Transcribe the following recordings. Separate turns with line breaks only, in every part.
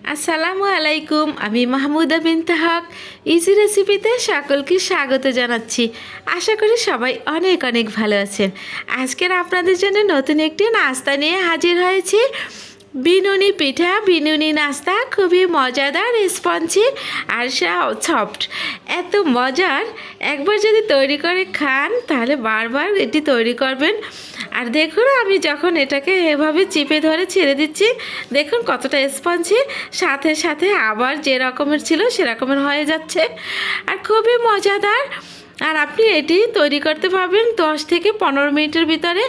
আসসালামু আলাইকুম। আমি মাহমুদা বিনতে হক ইজি রেসিপিতে সকলকে স্বাগত জানাচ্ছি। আশা করি সবাই অনেক অনেক ভালো আছেন। আজকের আপনাদের জন্য নতুন একটি নাস্তা নিয়ে হাজির হয়েছি। বিনুনি পিঠা, বিনুনি নাস্তা খুবই মজাদার, স্পঞ্জি আর সফট, এত মজার। একবার যদি তৈরি করে খান তাহলে বারবার এটি তৈরি করবেন। আর দেখুন, আমি যখন এটাকে এভাবে চিপে ধরে ছেড়ে দিচ্ছি, দেখুন কতটা স্পঞ্জি, সাথে সাথে আবার যে রকমের ছিল সেরকমের হয়ে যাচ্ছে, আর খুবই মজাদার। আর আপনি এটি তৈরি করতে পারবেন 10 থেকে 15 মিনিটের ভিতরে।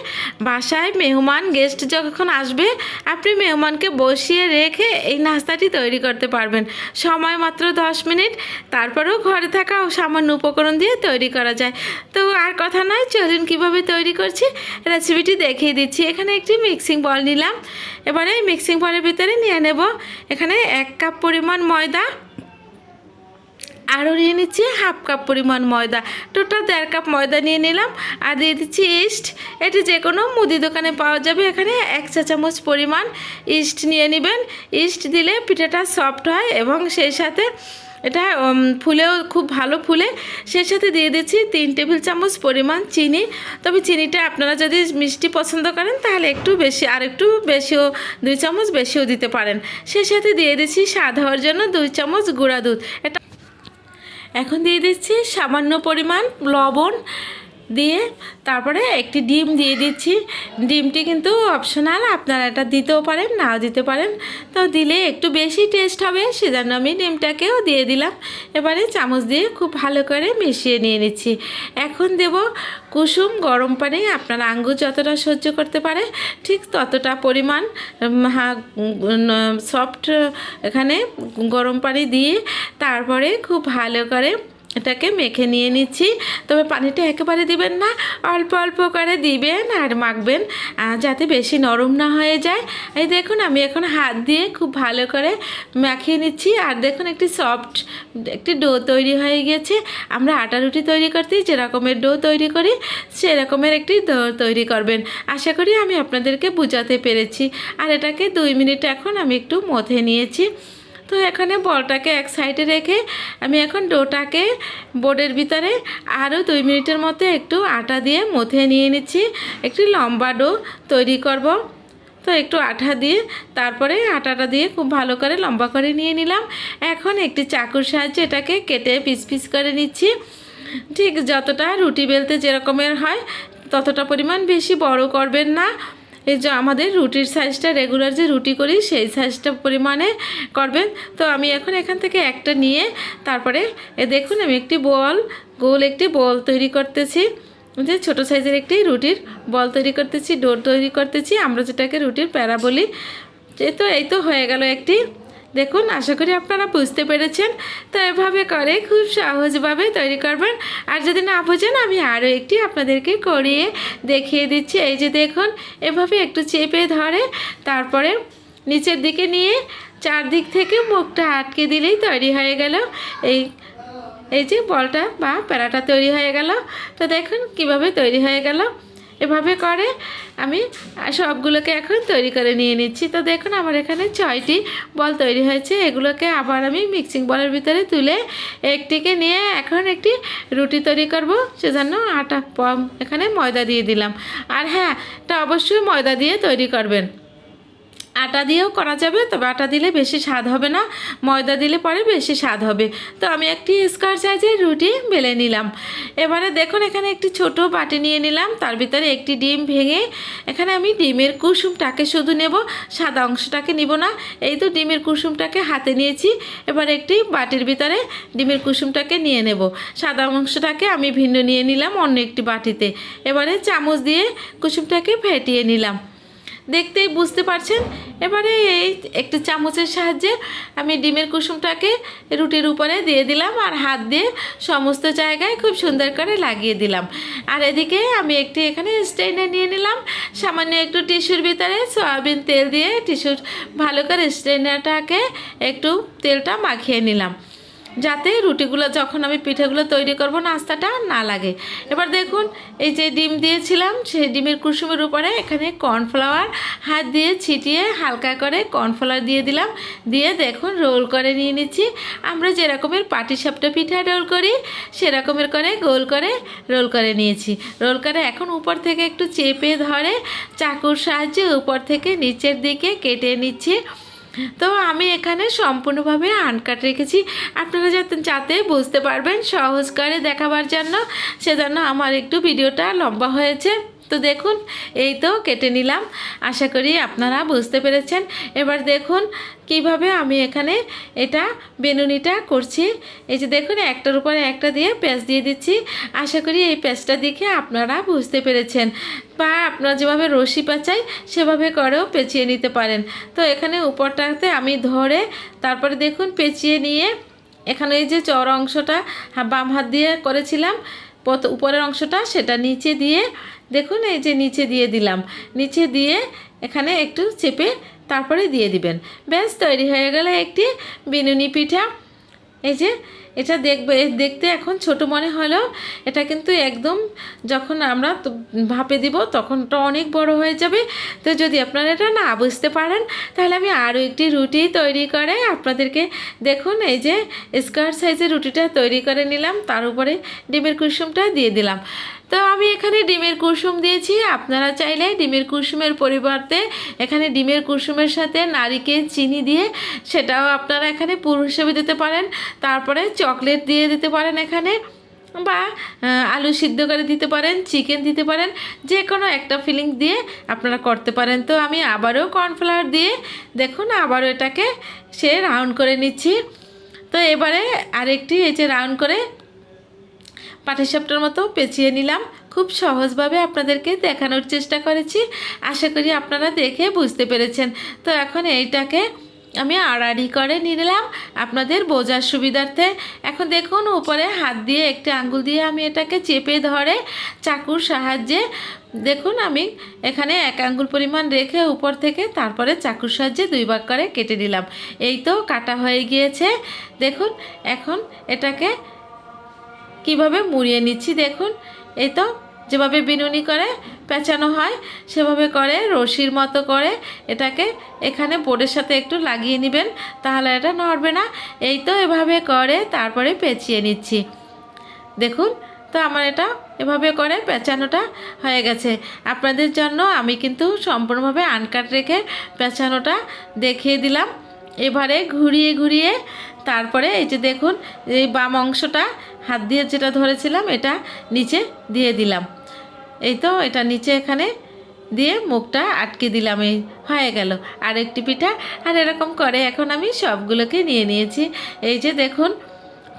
বাসায় মেহমান গেস্ট যখন আসবে, আপনি মেহমানকে বসিয়ে রেখে এই নাস্তাটি তৈরি করতে পারবেন। সময় মাত্র 10 মিনিট, তারপরেও ঘরে থাকা সামান্য উপকরণ দিয়ে তৈরি করা যায়। তো আর কথা নয়, চলুন কীভাবে তৈরি করছি রেসিপিটি দেখিয়ে দিচ্ছি। এখানে একটি মিক্সিং বল নিলাম। এবারে এই মিক্সিং বলের ভিতরে নিয়ে নেব এখানে 1 কাপ পরিমাণ ময়দা, আরও নিয়ে নিচ্ছি হাফ কাপ পরিমাণ ময়দা, টোটাল 1.5 কাপ ময়দা নিয়ে নিলাম। আর দিয়ে দিচ্ছি ইস্ট। এটি যে কোনো মুদি দোকানে পাওয়া যাবে। এখানে 1 চা চামচ পরিমাণ ইস্ট নিয়ে নেবেন। ইস্ট দিলে পিঠাটা সফট হয় এবং সেই সাথে এটা ফুলেও খুব ভালো ফুলে। সেই সাথে দিয়ে দিচ্ছি 3 টেবিল চামচ পরিমাণ চিনি। তবে চিনিটা আপনারা যদি মিষ্টি পছন্দ করেন তাহলে একটু বেশি, আর একটু বেশিও 2 চামচ বেশিও দিতে পারেন। সেই সাথে দিয়ে দিচ্ছি স্বাদ হওয়ার জন্য 2 চামচ গুঁড়া দুধ। এটা এখন দিয়ে দিচ্ছি সামান্য পরিমাণ লবণ দিয়ে, তারপরে একটি ডিম দিয়ে দিচ্ছি। ডিমটি কিন্তু অপশনাল, আপনারা এটা দিতেও পারেন, নাও দিতে পারেন। তো দিলে একটু বেশি টেস্ট হবে, সেজন্য আমি ডিমটাকেও দিয়ে দিলাম। এবারে চামচ দিয়ে খুব ভালো করে মিশিয়ে নিয়ে নিচ্ছি। এখন দেব কুসুম গরম পানি। আপনার আঙ্গুল যতটা সহ্য করতে পারে ঠিক ততটা পরিমাণ সফট এখানে গরম পানি দিয়ে তারপরে খুব ভালো করে এটাকে মেখে নিয়ে নিচ্ছি। তবে পানিটা একেবারে দিবেন না, অল্প অল্প করে দিবেন আর মাখবেন, যাতে বেশি নরম না হয়ে যায়। এই দেখুন, আমি এখন হাত দিয়ে খুব ভালো করে মাখিয়ে নিচ্ছি। আর দেখুন, একটি ডো তৈরি হয়ে গেছে। আমরা আটা রুটি তৈরি করতে যে রকমের ডো তৈরি করি সেরকমের একটি ডো তৈরি করবেন। আশা করি আমি আপনাদেরকে বোঝাতে পেরেছি। আর এটাকে 2 মিনিট এখন আমি একটু মথে নিয়েছি। তো এখানে বলটাকে এক সাইডে রেখে আমি এখন ডোটাকে বোর্ডের ভিতরে আরও 2 মিনিটের মতো একটু আটা দিয়ে মথে নিয়ে নিচ্ছি। একটি লম্বা ডো তৈরি করব। তো একটু আটা দিয়ে তারপরে আটাটা দিয়ে খুব ভালো করে লম্বা করে নিয়ে নিলাম। এখন একটি চাকুর সাহায্যে এটাকে কেটে পিস পিস করে নিচ্ছি। ঠিক যতটা রুটি বেলতে যেরকমের হয় ততটা পরিমাণ, বেশি বড় করবেন না। এই যে আমাদের রুটির সাইজটা, রেগুলার যে রুটি করি সেই সাইজটা পরিমাণে করবেন। তো আমি এখন এখান থেকে একটা নিয়ে তারপরে দেখুন, আমি একটি গোল একটি বল তৈরি করতেছি। যে ছোটো সাইজের একটি রুটির বল তৈরি করতেছি, ডো তৈরি করতেছি, আমরা যেটাকে রুটির প্যারা বলি। এই তো হয়ে গেল একটি। দেখুন, আশা করি আপনারা বুঝতে পেরেছেন। তো এভাবে করে খুব সহজভাবে তৈরি করবেন। আর যদি না বোঝেন, আমি আরও একটি আপনাদেরকে করিয়ে দেখিয়ে দিচ্ছি। এই যে দেখুন, এভাবে একটু চেপে ধরে তারপরে নিচের দিকে নিয়ে চারদিক থেকে মুখটা আটকে দিলেই তৈরি হয়ে গেল এই যে বলটা বা প্যারাটা তৈরি হয়ে গেল। তো দেখুন কিভাবে তৈরি হয়ে গেল। এভাবে করে আমি সবগুলোকে এখন তৈরি করে নিয়ে নিচ্ছি। তো দেখুন, আমার এখানে 6টি বল তৈরি হয়েছে। এগুলোকে আবার আমি মিক্সিং বলের ভিতরে তুলে একটিকে নিয়ে এখন একটি রুটি তৈরি করব। সেজন্য এখানে ময়দা দিয়ে দিলাম। আর হ্যাঁ, এটা অবশ্যই ময়দা দিয়ে তৈরি করবেন। আটা দিয়েও করা যাবে, তবে আটা দিলে বেশি স্বাদ হবে না, ময়দা দিলে পরে বেশি স্বাদ হবে। তো আমি একটি স্কোয়ার সাইজের রুটি বেলে নিলাম। এবারে দেখুন, এখানে একটি ছোট বাটি নিয়ে নিলাম, তার ভিতরে একটি ডিম ভেঙে এখানে আমি ডিমের কুসুমটাকে শুধু নেব, সাদা অংশটাকে নিব না। এই তো ডিমের কুসুমটাকে হাতে নিয়েছি। এবার একটি বাটির ভিতরে ডিমের কুসুমটাকে নিয়ে নেব, সাদা অংশটাকে আমি ভিন্ন নিয়ে নিলাম অন্য একটি বাটিতে। এবারে চামচ দিয়ে কুসুমটাকে ফেটিয়ে নিলাম, দেখতেই বুঝতে পারছেন। এবারে এই একটি চামচের সাহায্যে আমি ডিমের কুসুমটাকে রুটির উপরে দিয়ে দিলাম আর হাত দিয়ে সমস্ত জায়গায় খুব সুন্দর করে লাগিয়ে দিলাম। আর এদিকে আমি একটি এখানে স্ট্রেনার নিয়ে নিলাম, সামান্য একটু টিস্যুর ভিতরে সয়াবিন তেল দিয়ে টিস্যুর ভালো করে স্ট্রেনারটাকে একটু তেলটা মাখিয়ে নিলাম। যাতে রুটিগুলো যখন আমি পিঠেগুলো তৈরি করব নাস্তাটা না লাগে। এবার দেখুন এই যে ডিম দিয়েছিলাম সেই ডিমের কুসুমের উপরে এখানে কর্নফ্লাওয়ার হাত দিয়ে ছিটিয়ে হালকা করে কর্নফ্লাওয়ার দিয়ে দিলাম, দিয়ে দেখুন রোল করে নিয়ে নিচ্ছি। আমরা যেরকমের পাটিসাপটা পিঠা রোল করি সেরকমের করে গোল করে রোল করে নিয়েছি। রোল করে এখন উপর থেকে একটু চেপে ধরে চাকুর সাহায্যে উপর থেকে নিচের দিকে কেটে নিচ্ছি। তো আমি এখানে সম্পূর্ণভাবে আনকাট রেখেছি, আপনারা যাতে বুঝতে পারবেন সহজ করে দেখাবার জন্য, সেজন্য আমার একটু ভিডিওটা লম্বা হয়েছে। তো দেখুন এই তো কেটে নিলাম, আশা করি আপনারা বুঝতে পেরেছেন। এবার দেখুন কিভাবে আমি এখানে এটা বেনুনিটা করছি। এই যে দেখুন একটার উপরে একটা দিয়ে পেঁয়াজ দিয়ে দিচ্ছি। আশা করি এই পেঁয়াজটা দেখে আপনারা বুঝতে পেরেছেন, বা আপনারা যেভাবে রশি পেঁচাই সেভাবে করেও পেঁচিয়ে নিতে পারেন। তো এখানে উপরটাতে আমি ধরে তারপরে দেখুন পেঁচিয়ে নিয়ে এখানে এই যে চওড়া অংশটা বাম হাত দিয়ে করেছিলাম, উপরের অংশটা সেটা নিচে দিয়ে দেখুন এই যে নিচে দিয়ে দিলাম, নিচে দিয়ে এখানে একটু চেপে তারপরে দিয়ে দিবেন। ব্যাস তৈরি হয়ে গেল একটি বিনুনি পিঠা। এই যে এটা দেখতে এখন ছোট মনে হলেও এটা কিন্তু একদম যখন আমরা ভাপে দিব তখন তো অনেক বড় হয়ে যাবে। তো যদি আপনারা এটা না বুঝতে পারেন তাহলে আমি আরও একটি রুটি তৈরি করে আপনাদেরকে দেখুন এই যে স্কোয়ার সাইজের রুটিটা তৈরি করে নিলাম, তার উপরে ডিমের কুসুমটা দিয়ে দিলাম। তো আমি এখানে ডিমের কুসুম দিয়েছি, আপনারা চাইলে ডিমের কুসুমের পরিবর্তে এখানে ডিমের কুসুমের সাথে নারিকেল চিনি দিয়ে সেটাও আপনারা এখানে পুর হিসেবে দিতে পারেন, তারপরে চকলেট দিয়ে দিতে পারেন এখানে, বা আলু সিদ্ধ করে দিতে পারেন, চিকেন দিতে পারেন, যে কোনো একটা ফিলিং দিয়ে আপনারা করতে পারেন। তো আমি আবারও কর্নফ্লাওয়ার দিয়ে দেখুন আবারও এটাকে রাউন্ড করে নিচ্ছি। তো এবারে আরেকটি এই যে রাউন্ড করে পাটিসাপটার মতো পেঁচিয়ে নিলাম। খুব সহজভাবে আপনাদেরকে দেখানোর চেষ্টা করেছি, আশা করি আপনারা দেখে বুঝতে পেরেছেন। তো এখন এইটাকে আমি আড়াআড়ি করে নিলাম আপনাদের বোঝার সুবিধার্থে। এখন দেখুন উপরে হাত দিয়ে একটি আঙ্গুল দিয়ে আমি এটাকে চেপে ধরে চাকুর সাহায্যে দেখুন আমি এখানে 1 আঙ্গুল পরিমাণ রেখে উপর থেকে তারপরে চাকুর সাহায্যে 2 ভাগ করে কেটে দিলাম। এই তো কাটা হয়ে গিয়েছে। দেখুন এখন এটাকে কিভাবে মুড়িয়ে নিচ্ছি, দেখুন এই তো যেভাবে বিনুনি করে পেঁচানো হয় সেভাবে করে রশির মতো করে এটাকে এখানে বোর্ডের সাথে একটু লাগিয়ে নেবেন, তাহলে এটা নড়বে না। এই তো এভাবে করে তারপরে পেঁচিয়ে নিচ্ছি। দেখুন তো আমার এটা এভাবে করে পেঁচানোটা হয়ে গেছে। আপনাদের জন্য আমি কিন্তু সম্পূর্ণভাবে আনকাট রেখে পেঁচানোটা দেখিয়ে দিলাম। এবারে ঘুরিয়ে ঘুরিয়ে তারপরে এই যে দেখুন এই বাম অংশটা হাত দিয়ে যেটা ধরেছিলাম এটা নিচে দিয়ে দিলাম। এই তো এটা নিচে এখানে দিয়ে মুখটা আটকে দিলাম, এই হয়ে গেল আরেকটি পিঠা। আর এরকম করে এখন আমি সবগুলোকে নিয়ে নিয়েছি। এই যে দেখুন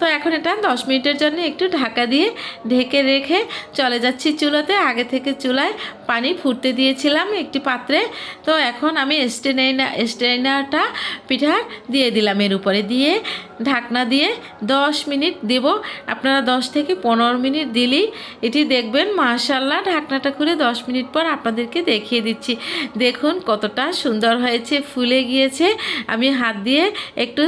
তো এখন এটা 10 মিনিটের জন্য একটু ঢাকা দিয়ে ঢেকে রেখে চলে যাচ্ছি চুলোতে। আগে থেকে চুলায় পানি ফুটতে দিয়েছিলাম একটি পাত্রে। তো এখন আমি স্ট্রেনারটা পিঠা দিয়ে দিলাম, এর উপরে দিয়ে ঢাকনা দিয়ে 10 মিনিট দেব। আপনারা 10 থেকে 15 মিনিট দিলেই এটি দেখবেন মাশাআল্লাহ। ঢাকনাটা খুলে 10 মিনিট পর আপনাদেরকে দেখিয়ে দিচ্ছি। দেখুন কতটা সুন্দর হয়েছে, ফুলে গিয়েছে। আমি হাত দিয়ে একটু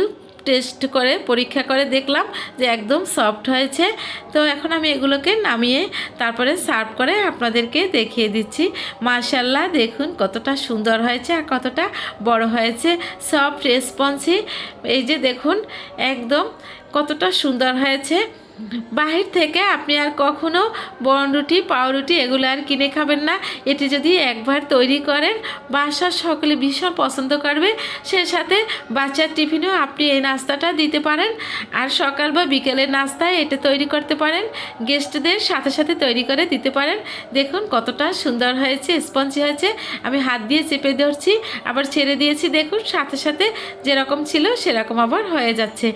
টেস্ট করে পরীক্ষা করে দেখলাম যে একদম সফট হয়েছে। তো এখন আমি এগুলোকে নামিয়ে তারপরে সার্ভ করে আপনাদেরকে দেখিয়ে দিচ্ছি। মাশাআল্লাহ দেখুন কতটা সুন্দর হয়েছে আর কতটা বড় হয়েছে, সফট রেসপন্সি। এই যে দেখুন একদম কতটা সুন্দর হয়েছে। বাহির থেকে আপনি আর কখনো বনরুটি পাউরুটি এগুলো আর কিনে খাবেন না। এটি যদি একবার তৈরি করেন বাসার সকলে ভীষণ পছন্দ করবে। সে সাথে বাচ্চার টিফিনেও আপনি এই নাস্তাটা দিতে পারেন, আর সকাল বা বিকেলের নাস্তায় এটা তৈরি করতে পারেন, গেস্টদের সাথে সাথে তৈরি করে দিতে পারেন। দেখুন কতটা সুন্দর হয়েছে, স্পঞ্জি হয়েছে। আমি হাত দিয়ে চেপে ধরছি আবার ছেড়ে দিয়েছি, দেখুন সাথে সাথে যেরকম ছিল সেরকম আবার হয়ে যাচ্ছে।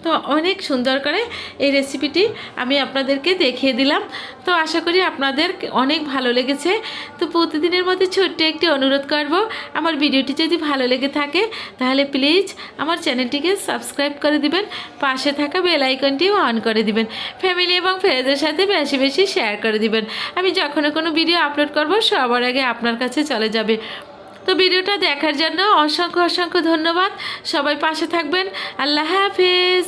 তো অনেক সুন্দর করে এই রেসিপিটি আমি আপনাদেরকে দেখিয়ে দিলাম। তো আশা করি আপনাদের অনেক ভালো লেগেছে। তো প্রতিদিনের মধ্যে ছোট্ট একটি অনুরোধ করব, আমার ভিডিওটি যদি ভালো লেগে থাকে তাহলে প্লিজ আমার চ্যানেলটিকে সাবস্ক্রাইব করে দিবেন, পাশে থাকা বেল আইকনটিও অন করে দিবেন, ফ্যামিলি এবং ফ্রেন্ডসদের সাথে বেশি বেশি শেয়ার করে দিবেন। আমি যখনই কোনো ভিডিও আপলোড করব সবার আগে আপনার কাছে চলে যাবে। তো ভিডিওটা দেখার জন্য অসংখ্য অসংখ্য ধন্যবাদ। সবাই পাশে থাকবেন। আল্লাহ হাফেজ।